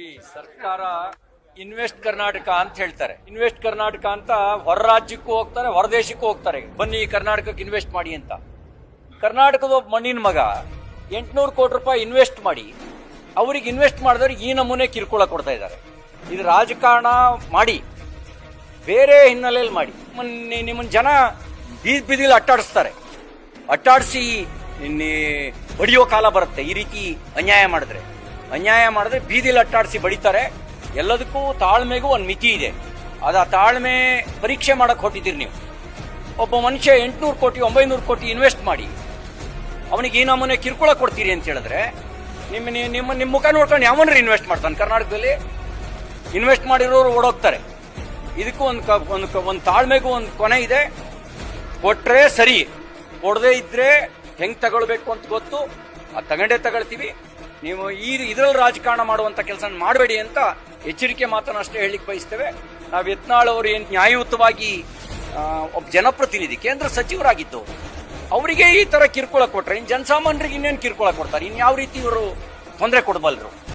ಈ ಸರ್ಕಾರ ಇನ್ವೆಸ್ಟ್ ಕರ್ನಾಟಕ ಅಂತ ಹೇಳ್ತಾರೆ. ಇನ್ವೆಸ್ಟ್ ಕರ್ನಾಟಕ ಅಂತ ಹೊರ ರಾಜ್ಯಕ್ಕೂ ಹೋಗ್ತಾರೆ, ಹೊರದೇಶಕ್ಕೂ ಹೋಗ್ತಾರೆ. ಬನ್ನಿ ಕರ್ನಾಟಕಕ್ಕೆ ಇನ್ವೆಸ್ಟ್ ಮಾಡಿ ಅಂತ. ಕರ್ನಾಟಕದ ಮಣ್ಣಿನ ಮಗ 800 ಕೋಟಿ ರೂಪಾಯಿ ಇನ್ವೆಸ್ಟ್ ಮಾಡಿ ಅವ್ರಿಗೆ ಇನ್ವೆಸ್ಟ್ ಮಾಡಿದವ್ರಿಗೆ ಈ ನಮೂನೆ ಕಿರುಕುಳ ಕೊಡ್ತಾ ಇದ್ದಾರೆ. ಇದು ರಾಜಕಾರಣ ಮಾಡಿ ಬೇರೆ ಹಿನ್ನೆಲೆಯಲ್ಲಿ ಮಾಡಿ ನಿಮ್ಮನ್ನ ಜನ ಬೀದಿಲಿ ಅಟ್ಟಾಡಿಸಿ ಬಡಿಯೋ ಕಾಲ ಬರುತ್ತೆ. ಈ ರೀತಿ ಅನ್ಯಾಯ ಮಾಡಿದ್ರೆ ಬೀದಿಲಿ ಅಟ್ಟಾಡಿಸಿ ಬಡಿತಾರೆ. ಎಲ್ಲದಕ್ಕೂ ತಾಳ್ಮೆಗೂ ಒಂದು ಮಿತಿ ಇದೆ. ಅದು ಆ ತಾಳ್ಮೆ ಪರೀಕ್ಷೆ ಮಾಡಕ್ ಹೊಟ್ಟಿದ್ದೀರಿ ನೀವು. ಒಬ್ಬ ಮನುಷ್ಯ 800 ಕೋಟಿ 900 ಕೋಟಿ ಇನ್ವೆಸ್ಟ್ ಮಾಡಿ ಅವನಿಗೆ ಈ ನಮೂನೆ ಕಿರುಕುಳ ಕೊಡ್ತೀರಿ ಅಂತ ಹೇಳಿದ್ರೆ ನಿಮ್ಮ ಮುಖ ನೋಡ್ಕೊಂಡು ಯಾವನ್ರಿ ಇನ್ವೆಸ್ಟ್ ಮಾಡ್ತಾನೆ? ಕರ್ನಾಟಕದಲ್ಲಿ ಇನ್ವೆಸ್ಟ್ ಮಾಡಿರೋರು ಓಡೋಗ್ತಾರೆ. ಇದಕ್ಕೂ ಒಂದು ತಾಳ್ಮೆಗೂ ಒಂದು ಕೊನೆ ಇದೆ. ಕೊಟ್ರೆ ಸರಿ, ಕೊಡದೇ ಇದ್ರೆ ಹೆಂಗ್ ತಗೊಳ್ಬೇಕು ಅಂತ ಗೊತ್ತು. ಅದು ತಗೊಳ್ತೀವಿ. ನೀವು ಇದ್ರಲ್ಲಿ ರಾಜಕಾರಣ ಮಾಡುವಂತ ಕೆಲಸ ಮಾಡಬೇಡಿ ಅಂತ ಎಚ್ಚರಿಕೆ ಮಾತನ್ನು ಅಷ್ಟೇ ಹೇಳಿಕ್ ಬಯಸ್ತೇವೆ. ನಾವು ಯತ್ನಾಳ್ ಅವರು ಏನ್ ನ್ಯಾಯಯುತವಾಗಿ ಒಬ್ಬ ಜನಪ್ರತಿನಿಧಿ, ಕೇಂದ್ರ ಸಚಿವರಾಗಿದ್ದು, ಅವರಿಗೆ ಈ ತರ ಕಿರುಕುಳ ಕೊಟ್ರೆ ಇನ್ ಜನಸಾಮಾನ್ಯರಿಗೆ ಇನ್ನೇನು ಕಿರುಕುಳ ಕೊಡ್ತಾರೆ? ಇನ್ಯಾವ ರೀತಿ ಇವರು ತೊಂದರೆ ಕೊಡಬಲ್ಲರು?